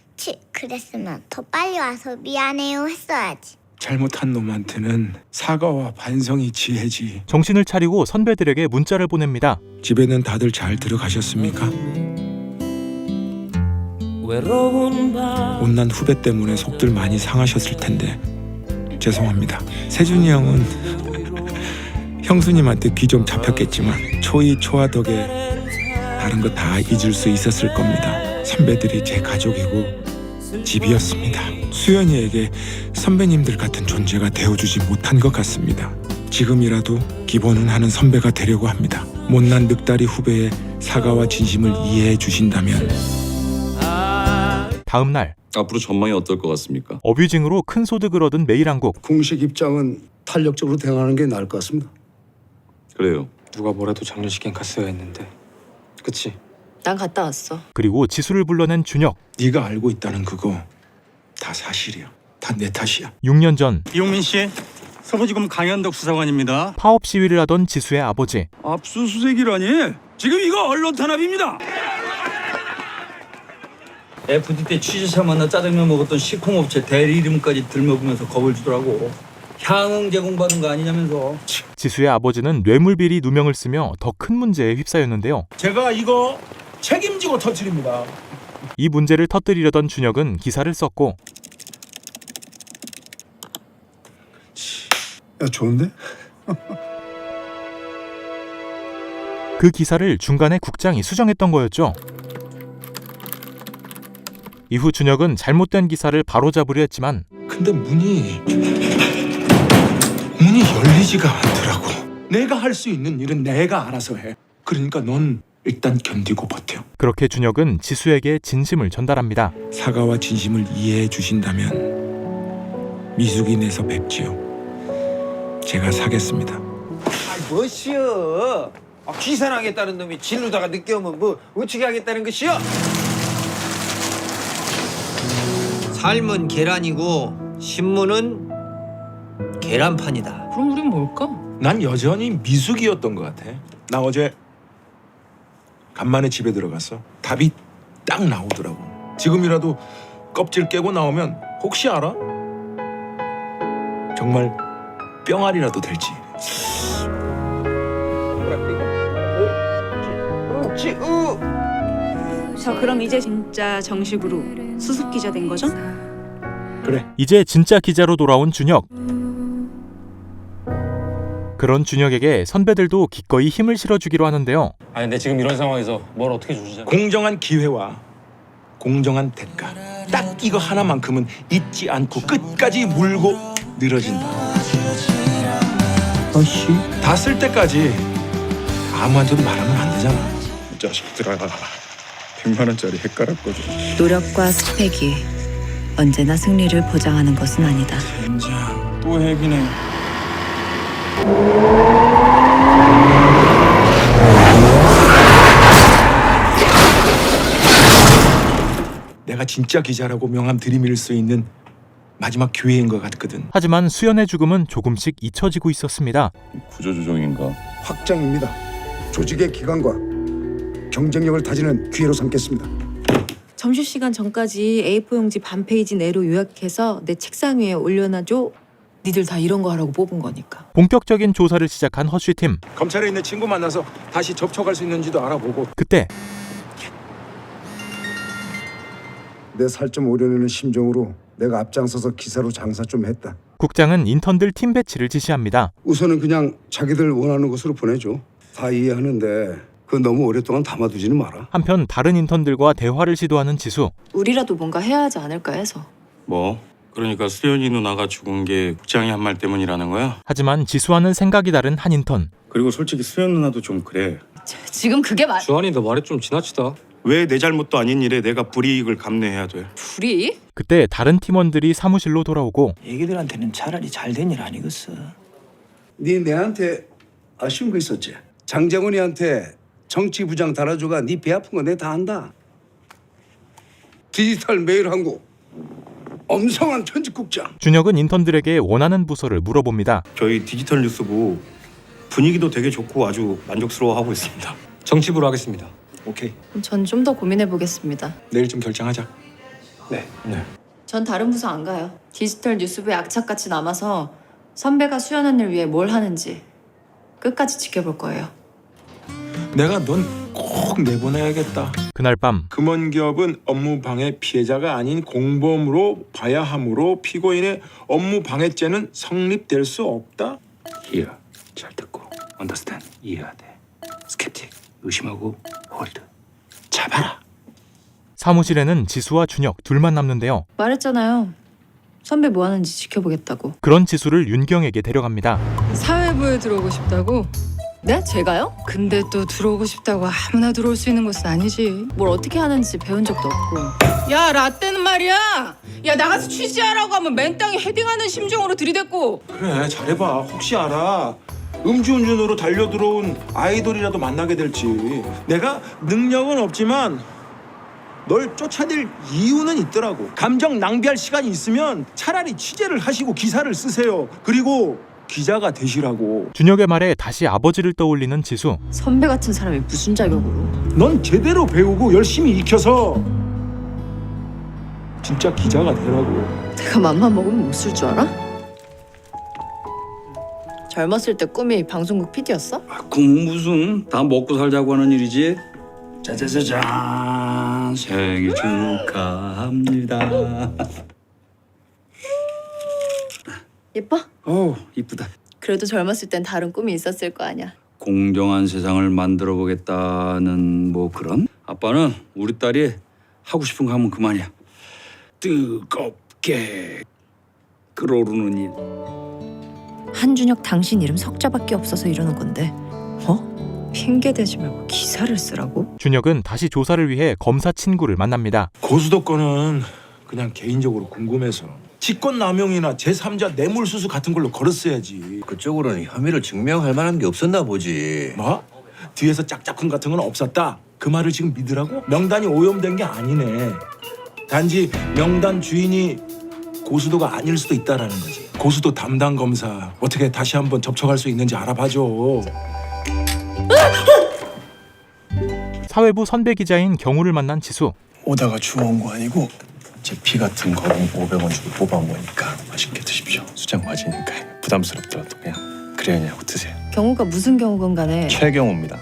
그랬으면 더 빨리 와서 미안해요 했어야지. 잘못한 놈한테는 사과와 반성이 지혜지. 정신을 차리고 선배들에게 문자를 보냅니다. 집에는 다들 잘 들어가셨습니까? 못난 후배 때문에 속들 많이 상하셨을 텐데 죄송합니다. 세준이 형은 형수님한테 귀 좀 잡혔겠지만 초이 초아 덕에 다른 거 다 잊을 수 있었을 겁니다. 선배들이 제 가족이고 집이었습니다. 수연이에게 선배님들 같은 존재가 되어주지 못한 것 같습니다. 지금이라도 기본은 하는 선배가 되려고 합니다. 못난 늑다리 후배의 사과와 진심을 이해해 주신다면. 다음 날 앞으로 전망이 어떨 것 같습니까? 어뷰징으로 큰 소득을 얻은 매일한국. 공식 입장은 탄력적으로 대응하는 게 나을 것 같습니다. 그래요. 누가 뭐라도 장례식엔 갔어야 했는데. 그치? 난 갔다 왔어. 그리고 지수를 불러낸 준혁. 네가 알고 있다는 그거 다 사실이야. 다 내 탓이야. 6년 전 이용민 씨, 서부지검 강현덕 수사관입니다. 파업 시위를 하던 지수의 아버지. 압수수색이라니? 지금 이거 언론 탄압입니다. FD 때 취재사 만나 짜장면 먹었던 시콩업체 대리 이름까지 들먹으면서 겁을 주더라고. 향응 제공받은 거 아니냐면서. 지수의 아버지는 뇌물비리 누명을 쓰며 더 큰 문제에 휩싸였는데요. 제가 이거 책임지고 터뜨립니다. 이 문제를 터뜨리려던 준혁은 기사를 썼고 야 좋은데? 그 기사를 중간에 국장이 수정했던 거였죠. 이후 준혁은 잘못된 기사를 바로잡으려 했지만 근데 문이 열리지가 않더라고. 내가 할 수 있는 일은 내가 알아서 해. 그러니까 넌 일단 견디고 버텨. 그렇게 준혁은 지수에게 진심을 전달합니다. 사과와 진심을 이해해 주신다면 미숙이 내서 뵙지요. 제가 사겠습니다. 뭐시여? 귀산하겠다는 놈이 진루다가 늦게 오면 뭐 어떻게 하겠다는 것이여? 삶은 계란이고 신문은 계란판이다. 그럼 우린 뭘까? 난 여전히 미숙이었던 것 같아. 나 어제 간만에 집에 들어갔어. 답이 딱 나오더라고. 지금이라도 껍질 깨고 나오면 혹시 알아? 정말 뿅알이라도 될지. 저 그럼 이제 진짜 정식으로 수습 기자 된 거죠? 그래. 이제 진짜 기자로 돌아온 준혁. 그런 준혁에게 선배들도 기꺼이 힘을 실어주기로 하는데요. 아니 근데 지금 이런 상황에서 뭘 어떻게 주시죠? 공정한 기회와 공정한 대가. 딱 이거 하나만큼은 잊지 않고 끝까지 물고 늘어진다. 아씨. 다 쓸 때까지 아무한테도 말하면 안 되잖아. 이 자식들아, 100만 원짜리 헷갈아 꺼줘. 노력과 스펙이 언제나 승리를 보장하는 것은 아니다. 젠장 또 핵이네. 내가 진짜 기자라고 명함 들이밀 수 있는 마지막 기회인 것 같거든. 하지만 수연의 죽음은 조금씩 잊혀지고 있었습니다. 구조조정인가? 확장입니다. 조직의 기강과 경쟁력을 다지는 기회로 삼겠습니다. 점심시간 전까지 A4 용지 반 페이지 내로 요약해서 내 책상 위에 올려놔줘. 니들 다 이런 거 하라고 뽑은 거니까. 본격적인 조사를 시작한 허쉬팀. 검찰에 있는 친구 만나서 다시 접촉할 수 있는지도 알아보고. 그때 내 살 좀 오려내는 심정으로 내가 앞장서서 기사로 장사 좀 했다. 국장은 인턴들 팀 배치를 지시합니다. 우선은 그냥 자기들 원하는 곳으로 보내줘. 다 이해하는데 그건 너무 오랫동안 담아두지는 마라. 한편 다른 인턴들과 대화를 시도하는 지수. 우리라도 뭔가 해야 하지 않을까 해서. 뭐? 그러니까 수연이 누나가 죽은 게 국장이 한 말 때문이라는 거야? 하지만 지수와는 생각이 다른 한 인턴. 그리고 솔직히 수연 누나도 좀 그래. 지금 그게 주한이 너 말이 좀 지나치다. 왜 내 잘못도 아닌 일에 내가 불이익을 감내해야 돼? 불이익? 그때 다른 팀원들이 사무실로 돌아오고 애기들한테는 차라리 잘 된 일 아니겠어. 네 내한테 아쉬운 거 있었지? 장정훈이한테 정치부장 달아줘가 네 배 아픈 거 내 다 안다. 디지털 메일 항구 엄성한 편집국장. 준혁은 인턴들에게 원하는 부서를 물어봅니다. 저희 디지털 뉴스부 분위기도 되게 좋고 아주 만족스러워하고 있습니다. 정치부로 하겠습니다. 오케이. 전 좀 더 고민해 보겠습니다. 내일 좀 결정하자. 네. 전 다른 부서 안 가요. 디지털 뉴스부에 악착같이 남아서 선배가 수연 언니를 위해 뭘 하는지 끝까지 지켜볼 거예요. 내가 넌 꼭 내보내야겠다. 그날 밤 금원기업은 업무방해 피해자가 아닌 공범으로 봐야 하므로 피고인의 업무방해죄는 성립될 수 없다. 이해. 잘 듣고 언더스탠드. 이해해야 돼. 스캡틱. 의심하고 홀드. 잡아라. 사무실에는 지수와 준혁 둘만 남는데요. 말했잖아요. 선배 뭐 하는지 지켜보겠다고. 그런 지수를 윤경에게 데려갑니다. 사회부에 들어오고 싶다고? 네? 제가요? 근데 또 들어오고 싶다고 아무나 들어올 수 있는 곳은 아니지. 뭘 어떻게 하는지 배운 적도 없고. 야, 라떼는 말이야. 야, 나가서 취재하라고 하면 맨땅에 헤딩하는 심정으로 들이댔고. 그래, 잘해봐. 혹시 알아. 음주운전으로 달려들어온 아이돌이라도 만나게 될지. 내가 능력은 없지만 널 쫓아낼 이유는 있더라고. 감정 낭비할 시간이 있으면 차라리 취재를 하시고 기사를 쓰세요. 그리고 기자가 되시라고. 준혁의 말에 다시 아버지를 떠올리는 지수. 선배 같은 사람이 무슨 자격으로. 넌 제대로 배우고 열심히 익혀서 진짜 기자가 되라고. 내가 맘만 먹으면 못 쓸 줄 알아? 젊었을 때 꿈이 방송국 PD였어? 꿈 무슨 다 먹고 살자고 하는 일이지. 짜자자잔 생일 축하합니다. 예뻐? 이쁘다. 그래도 젊었을 땐 다른 꿈이 있었을 거 아니야. 공정한 세상을 만들어 보겠다는 뭐 그런? 아빠는 우리 딸이 하고 싶은 거 하면 그만이야. 뜨겁게 끓어오르는 일. 한준혁 당신 이름 석자밖에 없어서 이러는 건데. 핑계 대지 말고 기사를 쓰라고? 준혁은 다시 조사를 위해 검사 친구를 만납니다. 고수도 건은 그냥 개인적으로 궁금해서 직권남용이나 제3자 뇌물수수 같은 걸로 걸었어야지. 그쪽으로는 혐의를 증명할 만한 게 없었나 보지. 뭐? 뒤에서 짝짝꿍 같은 건 없었다? 그 말을 지금 믿으라고? 명단이 오염된 게 아니네. 단지 명단 주인이 고수도가 아닐 수도 있다라는 거지. 고수도 담당 검사 어떻게 다시 한번 접촉할 수 있는지 알아봐줘. 사회부 선배 기자인 경우를 만난 지수. 오다가 주워온 거 아니고 제 피 같은 거 500원 주고 뽑아온 거니까 맛있게 드십시오. 수장 맞으니까 부담스럽더라도 그냥 그래야냐고 드세요. 경우가 무슨 경우건 간에. 최경우입니다.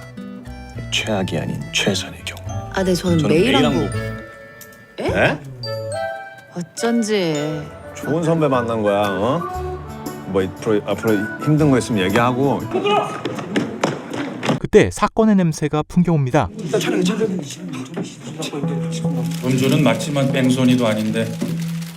최악이 아닌 최선의 경우. 아, 네, 저는 매일 항복. 에? 네? 어쩐지. 좋은 선배 만난 거야. 뭐 앞으로 힘든 거 있으면 얘기하고. 그때 사건의 냄새가 풍겨옵니다. 음주는 맞지만 뺑소니도 아닌데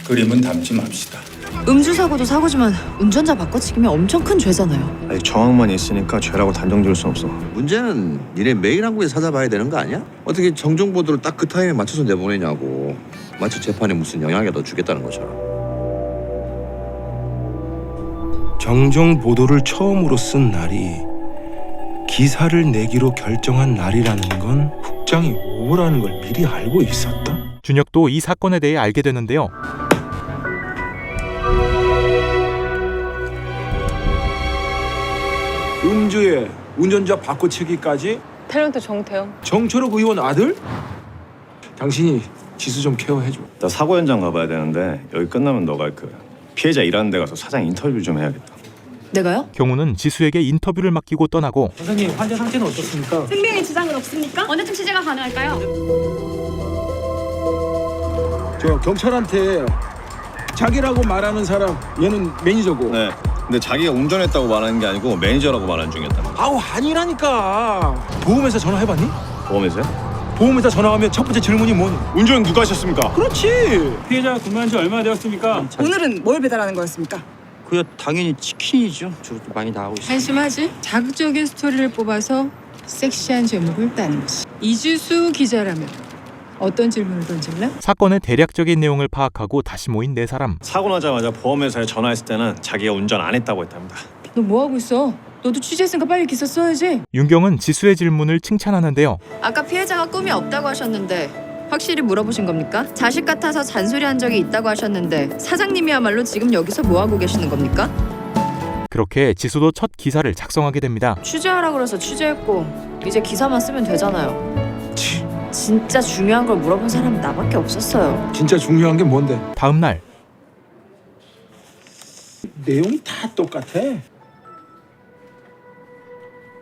그림은 담지 맙시다. 음주 사고도 사고지만 운전자 바꿔치기면 엄청 큰 죄잖아요. 아니, 정황만 있으니까 죄라고 단정 지을 수 없어. 문제는 니네 메일 항구에 찾아봐야 되는 거 아니야? 어떻게 정정 보도를 딱 그 타임에 맞춰서 내보내냐고. 마치 재판에 무슨 영향이라도 주겠다는 것처럼. 정정 보도를 처음으로 쓴 날이 기사를 내기로 결정한 날이라는 건 국장이 오라는 걸 미리 알고 있었다. 준혁도 이 사건에 대해 알게 되는데요. 지수의 운전자 바꿔치기까지? 탤런트 정태영. 정철욱 의원 아들? 당신이 지수 좀 케어해줘. 나 사고 현장 가봐야 되는데 여기 끝나면 너가 그 피해자 일하는 데 가서 사장 인터뷰 좀 해야겠다. 내가요? 경우는 지수에게 인터뷰를 맡기고 떠나고 선생님 환자 상태는 어떻습니까? 생명의 지장은 없습니까? 언제쯤 취재가 가능할까요? 저 경찰한테 자기라고 말하는 사람 얘는 매니저고. 네. 근데 자기가 운전했다고 말하는 게 아니고 매니저라고 말하는 중이었다. 아우 아니라니까. 보험회사 전화해봤니? 보험회사요? 보험회사 전화하면 첫 번째 질문이 뭐니? 운전 누가 하셨습니까? 그렇지. 피해자가 근무한 지 얼마나 되었습니까? 오늘은 뭘 배달하는 거였습니까? 그야 당연히 치킨이죠. 저도 많이 나가고 있어요. 한심하지? 자극적인 스토리를 뽑아서 섹시한 제목을 따는 거지. 이주수 기자라면 어떤 질문을 던질래? 사건의 대략적인 내용을 파악하고 다시 모인 네 사람. 사고 나자마자 보험회사에 전화했을 때는 자기가 운전 안 했다고 했답니다. 너 뭐 하고 있어? 너도 취재했으니까 빨리 기사 써야지. 윤경은 지수의 질문을 칭찬하는데요. 아까 피해자가 꿈이 없다고 하셨는데 확실히 물어보신 겁니까? 자식 같아서 잔소리한 적이 있다고 하셨는데 사장님이야말로 지금 여기서 뭐 하고 계시는 겁니까? 그렇게 지수도 첫 기사를 작성하게 됩니다. 취재하라 그래서 취재했고 이제 기사만 쓰면 되잖아요. 진짜 중요한 걸 물어본 사람은 나밖에 없었어요. 진짜 중요한 게 뭔데? 다음 날 내용이 다 똑같아.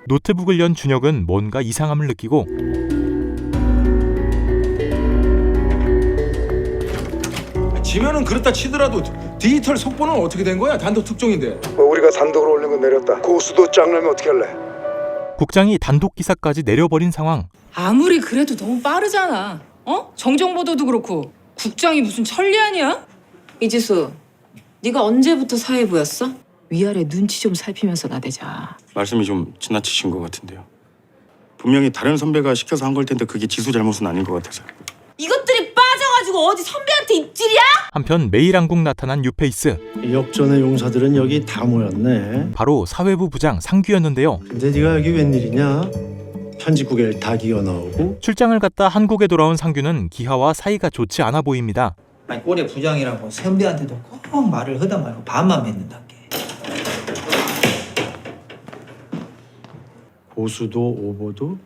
노트북을 연 준혁은 뭔가 이상함을 느끼고 지면은 그렇다 치더라도 디지털 속보는 어떻게 된 거야? 단독 특종인데. 우리가 단독으로 올린 거 내렸다. 고수도 짱나면 어떻게 할래? 국장이 단독 기사까지 내려버린 상황. 아무리 그래도 너무 빠르잖아. 어? 정정보도도 그렇고 국장이 무슨 천리안이야? 이지수, 네가 언제부터 사회부였어? 위아래 눈치 좀 살피면서 나대자. 말씀이 좀 지나치신 것 같은데요. 분명히 다른 선배가 시켜서 한 걸 텐데 그게 지수 잘못은 아닌 것 같아서. 이것들이 빠져가지고 어디 선배한테 입질이야? 한편 매일한국 나타난 뉴페이스. 역전의 용사들은 여기 다 모였네. 바로 사회부 부장 상규였는데요. 근데 네가 여기 웬일이냐? 편집국에 다 기어 나오고. 출장을 갔다 한국에 돌아온 상규는 기하와 사이가 좋지 않아 보입니다. 아니 꼴의 부장이라고 선배한테도 꼭 말을 하다 말고 반만 맺는다 게. 보수도 오보도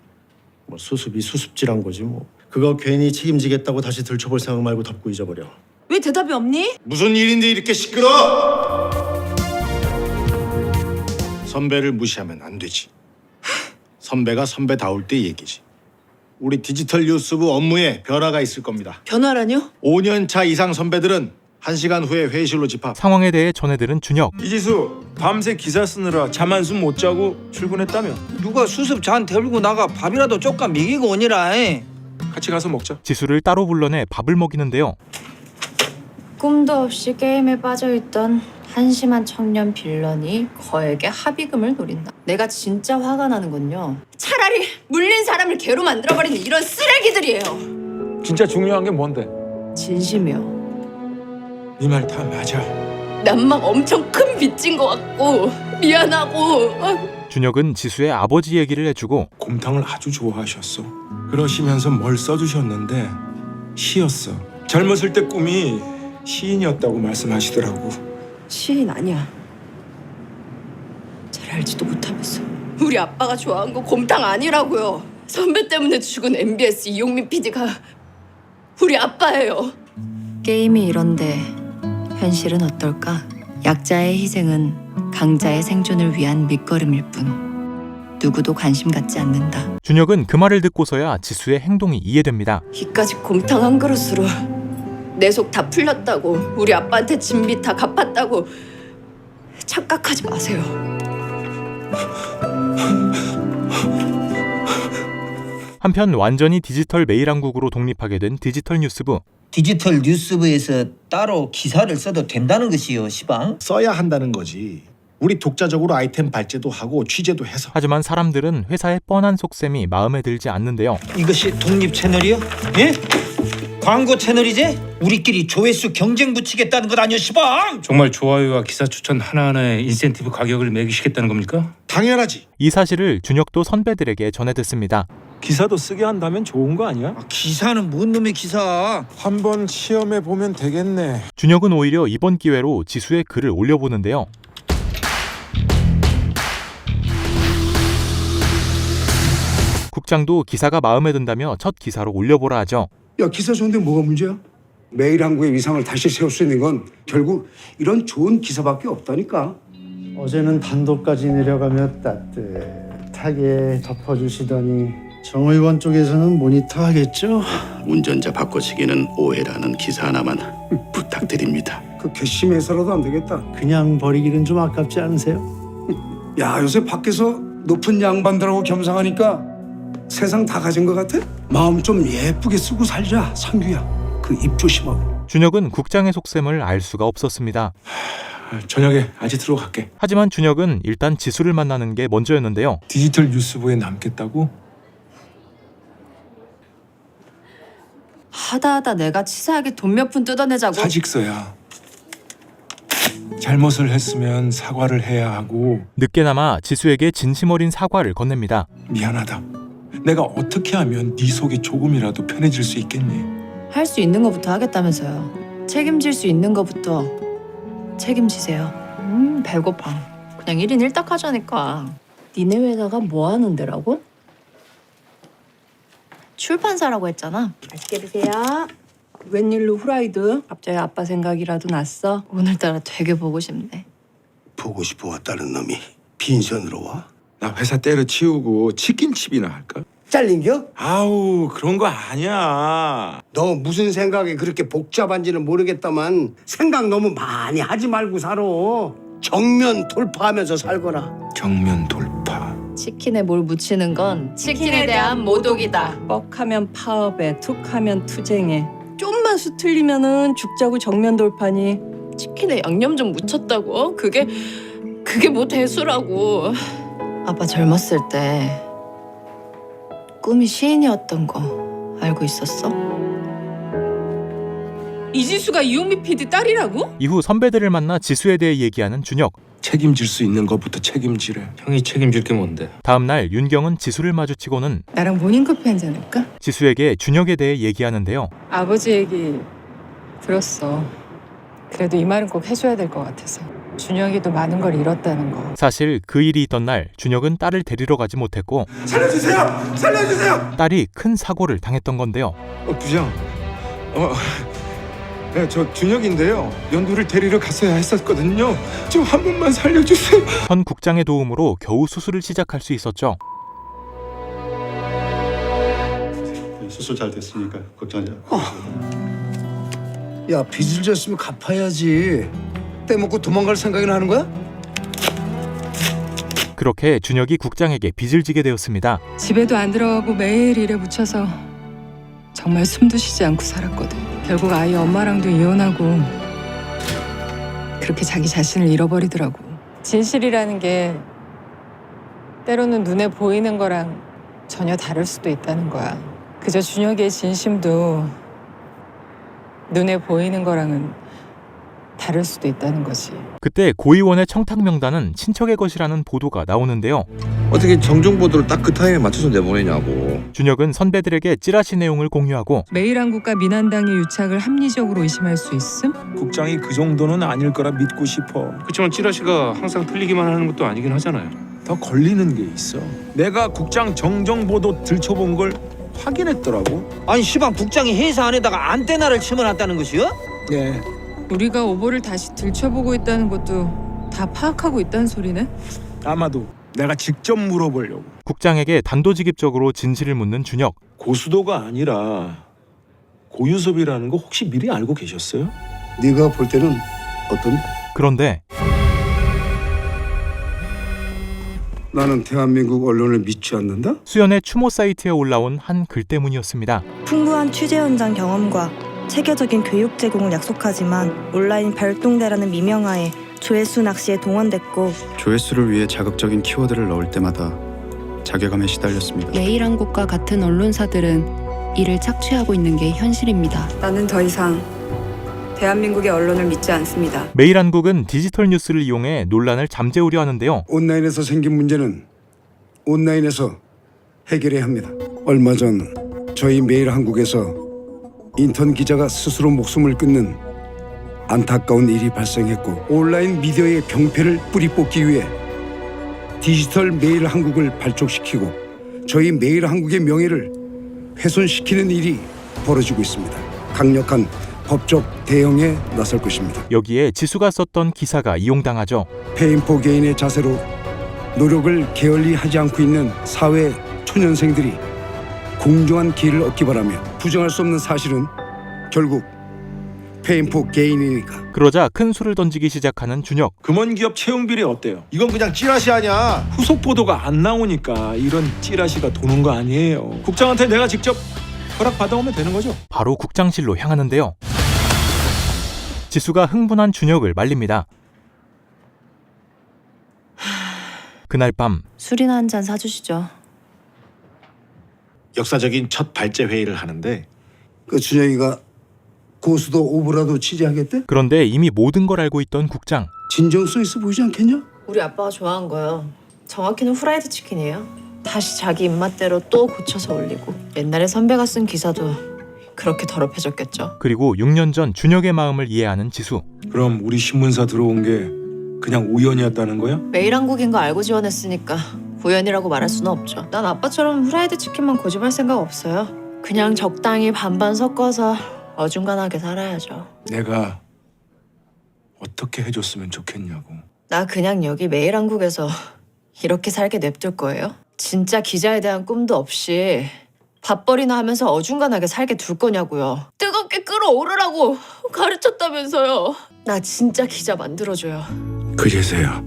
뭐 수습이 수습질한 거지 뭐. 그거 괜히 책임지겠다고 다시 들춰볼 생각 말고 덮고 잊어버려. 왜 대답이 없니? 무슨 일인데 이렇게 시끄러? 선배를 무시하면 안 되지. 선배가 선배다울 때 얘기지. 우리 디지털 뉴스부 업무에 변화가 있을 겁니다. 변화라뇨? 5년 차 이상 선배들은 1시간 후에 회의실로 집합. 상황에 대해 전해들은 준혁. 이지수 밤새 기사 쓰느라 잠 한숨 못 자고 출근했다며. 누가 수습 잔 데리고 나가 밥이라도 쪼까 먹이고 오니라. 같이 가서 먹자. 지수를 따로 불러내 밥을 먹이는데요. 꿈도 없이 게임에 빠져있던 한심한 청년 빌런이 거액의 합의금을 노린다. 내가 진짜 화가 나는 건요. 차라리 물린 사람을 개로 만들어버리는 이런 쓰레기들이에요. 진짜 중요한 게 뭔데? 진심이요. 네 말 다 맞아. 난 막 엄청 큰 빚진 것 같고 미안하고. 준혁은 지수의 아버지 얘기를 해주고 곰탕을 아주 좋아하셨어. 그러시면서 뭘 써주셨는데 시였어. 젊었을 때 꿈이 시인이었다고 말씀하시더라고. 시인 아니야. 잘 알지도 못하면서 우리 아빠가 좋아한 거 곰탕 아니라고요. 선배 때문에 죽은 MBS 이용민 PD가 우리 아빠예요. 게임이 이런데 현실은 어떨까? 약자의 희생은 강자의 생존을 위한 밑거름일 뿐 누구도 관심 갖지 않는다. 준혁은 그 말을 듣고서야 지수의 행동이 이해됩니다. 이까지 곰탕 한 그릇으로 내 속 다 풀렸다고 우리 아빠한테 진빚 다 갚았다고 착각하지 마세요. 한편 완전히 디지털 매일한국으로 독립하게 된 디지털 뉴스부. 디지털 뉴스부에서 따로 기사를 써도 된다는 것이요, 시방? 써야 한다는 거지. 우리 독자적으로 아이템 발제도 하고 취재도 해서. 하지만 사람들은 회사의 뻔한 속셈이 마음에 들지 않는데요. 이것이 독립 채널이요? 예? 광고 채널이지? 우리끼리 조회수 경쟁 붙이겠다는 것 아니야, 시방? 정말 좋아요와 기사 추천 하나하나에 인센티브 가격을 매기시겠다는 겁니까? 당연하지. 이 사실을 준혁도 선배들에게 전해 듣습니다. 기사도 쓰게 한다면 좋은 거 아니야? 기사는 뭔 놈의 기사? 한번 시험해 보면 되겠네. 준혁은 오히려 이번 기회로 지수의 글을 올려보는데요. 국장도 기사가 마음에 든다며 첫 기사로 올려보라 하죠. 야, 기사 좋은데 뭐가 문제야? 매일한국의 위상을 다시 세울 수 있는 건 결국 이런 좋은 기사밖에 없다니까. 어제는 단도까지 내려가며 따뜻하게 덮어주시더니 정 의원 쪽에서는 모니터 하겠죠? 운전자 바꿔치기는 오해라는 기사 하나만 부탁드립니다. 그 괘씸해서라도 안 되겠다. 그냥 버리기는 좀 아깝지 않으세요? 야, 요새 밖에서 높은 양반들하고 겸상하니까 세상 다 가진 것 같아? 마음 좀 예쁘게 쓰고 살자, 상규야. 그 입 조심하고. 준혁은 국장의 속셈을 알 수가 없었습니다. 저녁에 아지트로 갈게. 하지만 준혁은 일단 지수를 만나는 게 먼저였는데요. 디지털 뉴스부에 남겠다고? 하다 내가 치사하게 돈 몇 푼 뜯어내자고. 사직서야. 잘못을 했으면 사과를 해야 하고. 늦게나마 지수에게 진심 어린 사과를 건넵니다. 미안하다. 내가 어떻게 하면 네 속이 조금이라도 편해질 수 있겠니? 할 수 있는 것부터 하겠다면서요. 책임질 수 있는 것부터 책임지세요. 배고파. 그냥 1인 1닭 하자니까. 니네 회사가 뭐 하는 데라고? 출판사라고 했잖아. 맛있게 드세요. 웬일로 후라이드? 갑자기 아빠 생각이라도 났어? 오늘따라 되게 보고 싶네. 보고 싶어 왔다는 놈이 빈손으로 와? 나 회사 때려치우고 치킨집이나 할까? 잘린겨? 아우, 그런 거 아니야. 너 무슨 생각이 그렇게 복잡한지는 모르겠다만 생각 너무 많이 하지 말고 살아. 정면 돌파하면서 살거라. 정면 돌파. 치킨에 뭘 묻히는 건 치킨에 대한 모독이다. 뻑하면 파업에, 툭하면 투쟁에. 좀만 수틀리면은 죽자고 정면 돌파니. 치킨에 양념 좀 묻혔다고? 그게 뭐 대수라고. 아빠 젊었을 때 꿈이 시인이었던 거 알고 있었어? 이지수가 이용미 PD 딸이라고? 이후 선배들을 만나 지수에 대해 얘기하는 준혁. 책임질 수 있는 것부터 책임지래. 형이 책임질 게 뭔데? 다음 날 윤경은 지수를 마주치고는 나랑 모닝커피 한잔 할까? 지수에게 준혁에 대해 얘기하는데요. 아버지 얘기 들었어. 그래도 이 말은 꼭 해줘야 될 것 같아서. 준혁이도 많은 걸 잃었다는 거. 사실 그 일이 있던 날 준혁은 딸을 데리러 가지 못했고 살려주세요! 살려주세요! 딸이 큰 사고를 당했던 건데요. 부장. 네, 저 준혁인데요. 연두를 데리러 갔어야 했었거든요. 좀 한 번만 살려주세요. 현 국장의 도움으로 겨우 수술을 시작할 수 있었죠. 수술 잘 됐으니까 걱정하지 야, 빚을 졌으면 갚아야지. 떼먹고 도망갈 생각이나 하는 거야? 그렇게 준혁이 국장에게 빚을 지게 되었습니다. 집에도 안 들어가고 매일 일에 묻혀서 정말 숨도 쉬지 않고 살았거든. 결국 아이 엄마랑도 이혼하고 그렇게 자기 자신을 잃어버리더라고. 진실이라는 게 때로는 눈에 보이는 거랑 전혀 다를 수도 있다는 거야. 그저 준혁이의 진심도 눈에 보이는 거랑은 다를 수도 있다는 거지. 그때 고의원의 청탁 명단은 친척의 것이라는 보도가 나오는데요. 어떻게 정정보도를 딱 그 타임에 맞춰서 내보내냐고. 준혁은 선배들에게 찌라시 내용을 공유하고 매일한국과 민한당의 유착을 합리적으로 의심할 수 있음? 국장이 그 정도는 아닐 거라 믿고 싶어. 그렇지만 찌라시가 항상 틀리기만 하는 것도 아니긴 하잖아요. 더 걸리는 게 있어. 내가 국장 정정보도 들춰본 걸 확인했더라고. 아니 시방 국장이 회사 안에다가 안테나를 심어놨다는 것이요? 네. 우리가 오보를 다시 들춰보고 있다는 것도 다 파악하고 있다는 소리네? 아마도 내가 직접 물어보려고. 국장에게 단도직입적으로 진실을 묻는 준혁. 고수도가 아니라 고유섭이라는 거 혹시 미리 알고 계셨어요? 네가 볼 때는 어떤데? 그런데 나는 대한민국 언론을 믿지 않는다? 수연의 추모 사이트에 올라온 한 글 때문이었습니다. 풍부한 취재 현장 경험과 체계적인 교육 제공을 약속하지만 온라인 별동대라는 미명하에 조회수 낚시에 동원됐고 조회수를 위해 자극적인 키워드를 넣을 때마다 자괴감에 시달렸습니다. 매일한국과 같은 언론사들은 이를 착취하고 있는 게 현실입니다. 나는 더 이상 대한민국의 언론을 믿지 않습니다. 매일한국은 디지털 뉴스를 이용해 논란을 잠재우려 하는데요. 온라인에서 생긴 문제는 온라인에서 해결해야 합니다. 얼마 전 저희 매일한국에서 인턴 기자가 스스로 목숨을 끊는 안타까운 일이 발생했고 온라인 미디어의 병폐를 뿌리 뽑기 위해 디지털 매일한국을 발족시키고 저희 매일한국의 명예를 훼손시키는 일이 벌어지고 있습니다. 강력한 법적 대응에 나설 것입니다. 여기에 지수가 썼던 기사가 이용당하죠. 페인포 개인의 자세로 노력을 게을리하지 않고 있는 사회 초년생들이 공정한 기회를 얻기 바라며 부정할 수 없는 사실은 결국 페인포 개인이니까. 그러자 큰 수를 던지기 시작하는 준혁. 금원기업 채용 비리 어때요? 이건 그냥 찌라시 아니야. 후속 보도가 안 나오니까 이런 찌라시가 도는 거 아니에요. 국장한테 내가 직접 허락 받아오면 되는 거죠. 바로 국장실로 향하는데요. 지수가 흥분한 준혁을 말립니다. 그날 밤 술이나 한 잔 사주시죠. 역사적인 첫 발제 회의를 하는데 그 준혁이가 고수도 오브라도 취재하겠대? 그런데 이미 모든 걸 알고 있던 국장. 진정성 있어 보이지 않겠냐? 우리 아빠가 좋아한 거요. 정확히는 후라이드 치킨이에요. 다시 자기 입맛대로 또 고쳐서 올리고. 옛날에 선배가 쓴 기사도 그렇게 더럽혀졌겠죠. 그리고 6년 전 준혁의 마음을 이해하는 지수. 그럼 우리 신문사 들어온 게 그냥 우연이었다는 거야? 매일한국인 거 알고 지원했으니까 우연이라고 말할 수는 없죠. 난 아빠처럼 후라이드 치킨만 고집할 생각 없어요. 그냥 적당히 반반 섞어서 어중간하게 살아야죠. 내가 어떻게 해줬으면 좋겠냐고. 나 그냥 여기 매일한국에서 이렇게 살게 냅둘 거예요? 진짜 기자에 대한 꿈도 없이 밥벌이나 하면서 어중간하게 살게 둘 거냐고요. 뜨겁게 끓어오르라고 가르쳤다면서요. 나 진짜 기자 만들어줘요. 그제서야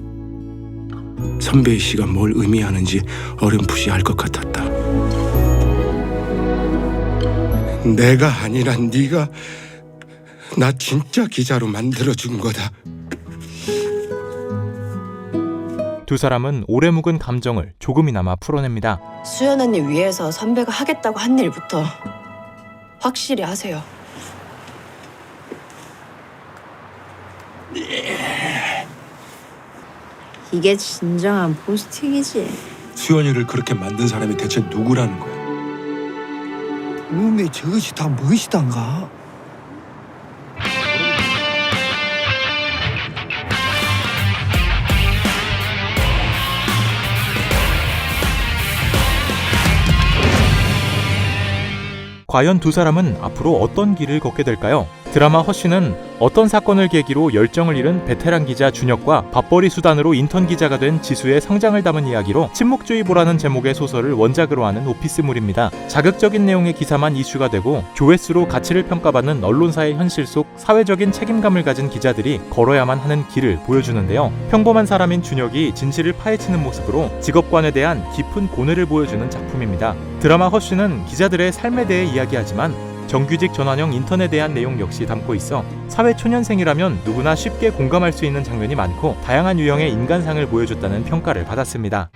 선배의 시가 뭘 의미하는지 어렴풋이 알 것 같았다. 내가 아니라 네가 나 진짜 기자로 만들어준 거다. 두 사람은 오래 묵은 감정을 조금이나마 풀어냅니다. 수연 언니 위해서 선배가 하겠다고 한 일부터 확실히 하세요. 이게 진정한 포스팅이지. 수연이를 그렇게 만든 사람이 대체 누구라는 거야? 몸에 저것이 다 무엇이단가? 과연 두 사람은 앞으로 어떤 길을 걷게 될까요? 드라마 허쉬는 어떤 사건을 계기로 열정을 잃은 베테랑 기자 준혁과 밥벌이 수단으로 인턴 기자가 된 지수의 성장을 담은 이야기로 침묵주의보라는 제목의 소설을 원작으로 하는 오피스물입니다. 자극적인 내용의 기사만 이슈가 되고 조회수로 가치를 평가받는 언론사의 현실 속 사회적인 책임감을 가진 기자들이 걸어야만 하는 길을 보여주는데요. 평범한 사람인 준혁이 진실을 파헤치는 모습으로 직업관에 대한 깊은 고뇌를 보여주는 작품입니다. 드라마 허쉬는 기자들의 삶에 대해 이야기하지만 정규직 전환형 인턴에 대한 내용 역시 담고 있어 사회 초년생이라면 누구나 쉽게 공감할 수 있는 장면이 많고 다양한 유형의 인간상을 보여줬다는 평가를 받았습니다.